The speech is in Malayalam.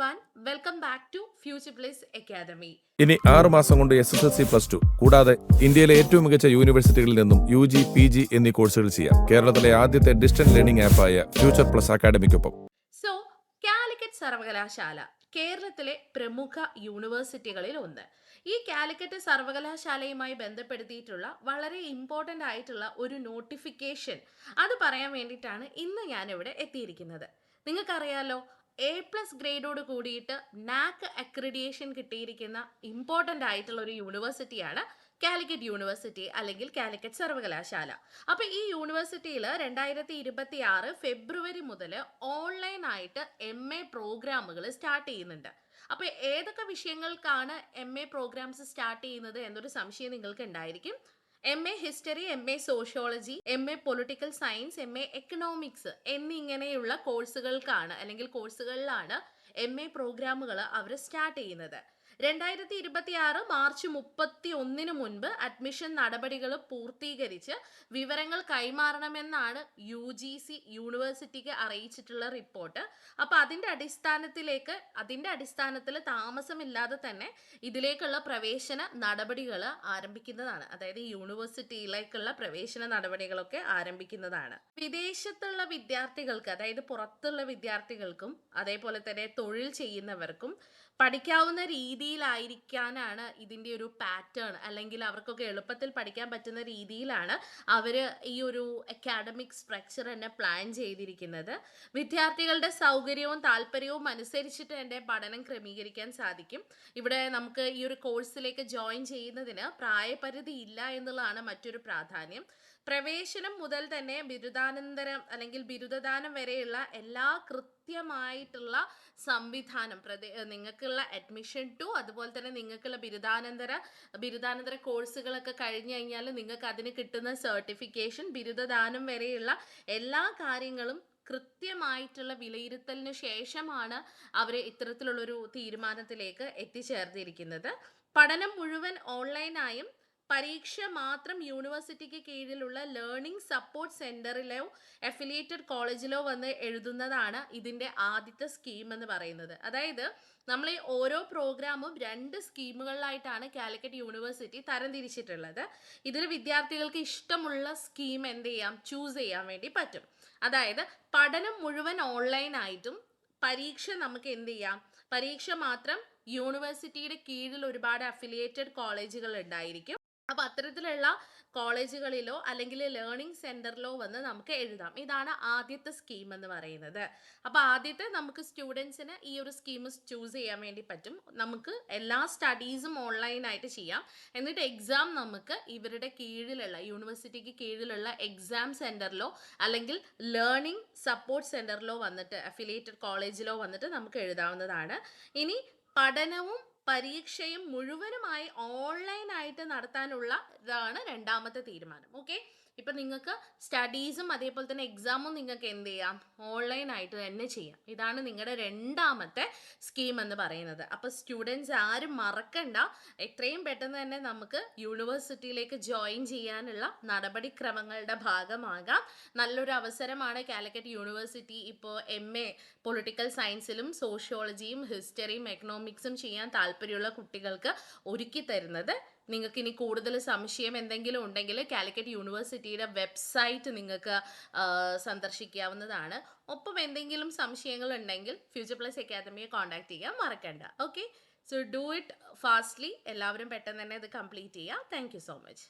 everyone, welcome back to Future Bliss Academy. ഇനി 6 മാസം കൊണ്ട് SSLC+2 കൂടാതെ ഇന്ത്യയിലെ ഏറ്റവും മികച്ച യൂണിവേഴ്സിറ്റികളിൽ നിന്നും UG, PG എന്നീ കോഴ്സുകൾ ചെയ്യാം. കേരളത്തിലെ ആദ്യത്തെ ഡിസ്റ്റന്റ് ലേണിംഗ് ആപ്പായ ഫ്യൂച്ചർ പ്ലസ് അക്കാഡമിക്കൊപ്പം. സോ കാലിക്കറ്റ് സർവകലാശാല കേരളത്തിലെ പ്രമുഖ യൂണിവേഴ്സിറ്റികളിൽ ഒന്ന്. ഈ കാലിക്കറ്റ് സർവകലാശാലയുമായി ബന്ധപ്പെടുത്തിയിട്ടുള്ള വളരെ ഇമ്പോർട്ടൻ്റ് ആയിട്ടുള്ള ഒരു നോട്ടിഫിക്കേഷൻ അത് പറയാൻ വേണ്ടിയിട്ടാണ് ഇന്ന് ഞാനിവിടെ എത്തിയിരിക്കുന്നത്. നിങ്ങൾക്കറിയാലോ, A+ ഗ്രേഡോട് കൂടിയിട്ട് നാക് അക്രഡിയേഷൻ കിട്ടിയിരിക്കുന്ന ഇമ്പോർട്ടൻ്റ് ആയിട്ടുള്ള ഒരു യൂണിവേഴ്സിറ്റിയാണ് കാലിക്കറ്റ് യൂണിവേഴ്സിറ്റി അല്ലെങ്കിൽ കാലിക്കറ്റ് സർവകലാശാല. അപ്പോൾ ഈ യൂണിവേഴ്സിറ്റിയിൽ 2026 ഫെബ്രുവരി മുതൽ ഓൺലൈനായിട്ട് MA പ്രോഗ്രാമുകൾ സ്റ്റാർട്ട് ചെയ്യുന്നുണ്ട്. അപ്പോൾ ഏതൊക്കെ വിഷയങ്ങൾക്കാണ് MA പ്രോഗ്രാംസ് സ്റ്റാർട്ട് ചെയ്യുന്നത് എന്നൊരു സംശയം നിങ്ങൾക്ക് ഉണ്ടായിരിക്കും. MA history, MA sociology, MA political science, MA economics എന്നിങ്ങനെയുള്ള കോഴ്സുകൾക്കാണ് അല്ലെങ്കിൽ കോഴ്സുകളിലാണ് MA പ്രോഗ്രാമുകൾ അവർ സ്റ്റാർട്ട് ചെയ്യുന്നത്. 2026 മാർച്ച് 31 മുൻപ് അഡ്മിഷൻ നടപടികൾ പൂർത്തീകരിച്ച് വിവരങ്ങൾ കൈമാറണമെന്നാണ് UGC യൂണിവേഴ്സിറ്റിക്ക് അറിയിച്ചിട്ടുള്ള റിപ്പോർട്ട്. അപ്പോൾ അതിൻ്റെ അടിസ്ഥാനത്തിൽ താമസമില്ലാതെ തന്നെ ഇതിലേക്കുള്ള പ്രവേശന നടപടികൾ ആരംഭിക്കുന്നതാണ്. അതായത് യൂണിവേഴ്സിറ്റിയിലേക്കുള്ള പ്രവേശന നടപടികളൊക്കെ ആരംഭിക്കുന്നതാണ്. വിദേശത്തുള്ള വിദ്യാർത്ഥികൾക്ക്, അതായത് പുറത്തുള്ള വിദ്യാർത്ഥികൾക്കും അതേപോലെ തന്നെ തൊഴിൽ ചെയ്യുന്നവർക്കും പഠിക്കാവുന്ന രീതിയിലായിരിക്കാനാണ് ഇതിൻ്റെ ഒരു പാറ്റേൺ, അല്ലെങ്കിൽ അവർക്കൊക്കെ എളുപ്പത്തിൽ പഠിക്കാൻ പറ്റുന്ന രീതിയിലാണ് അവർ ഈ ഒരു അക്കാഡമിക് സ്ട്രക്ചർ തന്നെ പ്ലാൻ ചെയ്തിരിക്കുന്നത്. വിദ്യാർത്ഥികളുടെ സൗകര്യവും താല്പര്യവും അനുസരിച്ചിട്ട് തന്നെ പഠനം ക്രമീകരിക്കാൻ സാധിക്കും. ഇവിടെ നമുക്ക് ഈ ഒരു കോഴ്സിലേക്ക് ജോയിൻ ചെയ്യുന്നതിന് പ്രായപരിധി ഇല്ല എന്നുള്ളതാണ് മറ്റൊരു പ്രാധാന്യം. പ്രവേശനം മുതൽ തന്നെ ബിരുദാനന്തരം അല്ലെങ്കിൽ ബിരുദദാനം വരെയുള്ള എല്ലാ കൃത്യമായിട്ടുള്ള സംവിധാനം നിങ്ങൾക്കുള്ള അഡ്മിഷൻ ടു അതുപോലെ തന്നെ നിങ്ങൾക്കുള്ള ബിരുദാനന്തര കോഴ്സുകളൊക്കെ കഴിഞ്ഞു കഴിഞ്ഞാൽ നിങ്ങൾക്ക് അതിന് കിട്ടുന്ന സർട്ടിഫിക്കേഷൻ, ബിരുദദാനം വരെയുള്ള എല്ലാ കാര്യങ്ങളും കൃത്യമായിട്ടുള്ള വിലയിരുത്തലിന് ശേഷമാണ് അവർ ഇത്തരത്തിലുള്ളൊരു തീരുമാനത്തിലേക്ക് എത്തിച്ചേർന്നിരിക്കുന്നത്. പഠനം മുഴുവൻ ഓൺലൈനായും പരീക്ഷ മാത്രം യൂണിവേഴ്സിറ്റിക്ക് കീഴിലുള്ള ലേണിംഗ് സപ്പോർട്ട് സെന്ററിലോ അഫിലിയേറ്റഡ് കോളേജിലോ വന്ന് എഴുതുന്നതാണ് ഇതിൻ്റെ ആദ്യത്തെ സ്കീം എന്ന് പറയുന്നത്. അതായത് നമ്മൾ ഈ ഓരോ പ്രോഗ്രാമും 2 സ്കീമുകളിലായിട്ടാണ് കാലിക്കറ്റ് യൂണിവേഴ്സിറ്റി തരംതിരിച്ചിട്ടുള്ളത്. ഇതിൽ വിദ്യാർത്ഥികൾക്ക് ഇഷ്ടമുള്ള സ്കീം ചൂസ് ചെയ്യാൻ വേണ്ടി പറ്റും. അതായത് പഠനം മുഴുവൻ ഓൺലൈനായിട്ടും പരീക്ഷ നമുക്ക് പരീക്ഷ മാത്രം യൂണിവേഴ്സിറ്റിയുടെ കീഴിൽ ഒരുപാട് അഫിലിയേറ്റഡ് കോളേജുകൾ ഉണ്ടായിരിക്കും. അപ്പോൾ അത്തരത്തിലുള്ള കോളേജുകളിലോ അല്ലെങ്കിൽ ലേണിംഗ് സെൻറ്ററിലോ വന്ന് നമുക്ക് എഴുതാം. ഇതാണ് ആദ്യത്തെ സ്കീം എന്ന് പറയുന്നത്. അപ്പോൾ ആദ്യത്തെ നമുക്ക് സ്റ്റുഡൻസിന് ഈ ഒരു സ്കീം ചൂസ് ചെയ്യാൻ വേണ്ടി പറ്റും. നമുക്ക് എല്ലാ സ്റ്റഡീസും ഓൺലൈനായിട്ട് ചെയ്യാം. എന്നിട്ട് എക്സാം നമുക്ക് ഇവരുടെ കീഴിലുള്ള യൂണിവേഴ്സിറ്റിക്ക് കീഴിലുള്ള എക്സാം സെൻറ്ററിലോ അല്ലെങ്കിൽ ലേണിംഗ് സപ്പോർട്ട് സെൻറ്ററിലോ വന്നിട്ട് അഫിലിയേറ്റഡ് കോളേജിലോ വന്നിട്ട് നമുക്ക് എഴുതാവുന്നതാണ്. ഇനി പഠനവും പരീക്ഷയും മുഴുവനുമായി ഓൺലൈനായിട്ട് നടത്താനുള്ള ഇതാണ് രണ്ടാമത്തെ തീരുമാനം. ഓക്കെ, ഇപ്പം നിങ്ങൾക്ക് സ്റ്റഡീസും അതേപോലെ തന്നെ എക്സാമും നിങ്ങൾക്ക് ഓൺലൈനായിട്ട് തന്നെ ചെയ്യാം. ഇതാണ് നിങ്ങളുടെ രണ്ടാമത്തെ സ്കീം എന്ന് പറയുന്നത്. അപ്പോൾ സ്റ്റുഡൻസ് ആരും മറക്കണ്ട, എത്രയും പെട്ടെന്ന് തന്നെ നമുക്ക് യൂണിവേഴ്സിറ്റിയിലേക്ക് ജോയിൻ ചെയ്യാനുള്ള നടപടിക്രമങ്ങളുടെ ഭാഗമാകാം. നല്ലൊരു അവസരമാണ് കാലിക്കറ്റ് യൂണിവേഴ്സിറ്റി ഇപ്പോൾ MA പൊളിറ്റിക്കൽ സയൻസിലും സോഷ്യോളജിയും ഹിസ്റ്ററിയും എക്കണോമിക്സും ചെയ്യാൻ താല്പര്യമുള്ള കുട്ടികൾക്ക് ഒരുക്കി തരുന്നത്. നിങ്ങൾക്ക് ഇനി കൂടുതൽ സംശയം എന്തെങ്കിലും ഉണ്ടെങ്കിൽ കാലിക്കറ്റ് യൂണിവേഴ്സിറ്റിയുടെ വെബ്സൈറ്റ് നിങ്ങൾക്ക് സന്ദർശിക്കാവുന്നതാണ്. ഒപ്പം എന്തെങ്കിലും സംശയങ്ങൾ ഉണ്ടെങ്കിൽ ഫ്യൂച്ചർ പ്ലസ് അക്കാദമിയെ കോൺടാക്ട് ചെയ്യാൻ മറക്കണ്ട. Okay, so do it fastly. എല്ലാവരും പെട്ടെന്ന് തന്നെ ഇത് കംപ്ലീറ്റ് ചെയ്യുക. Thank you so much.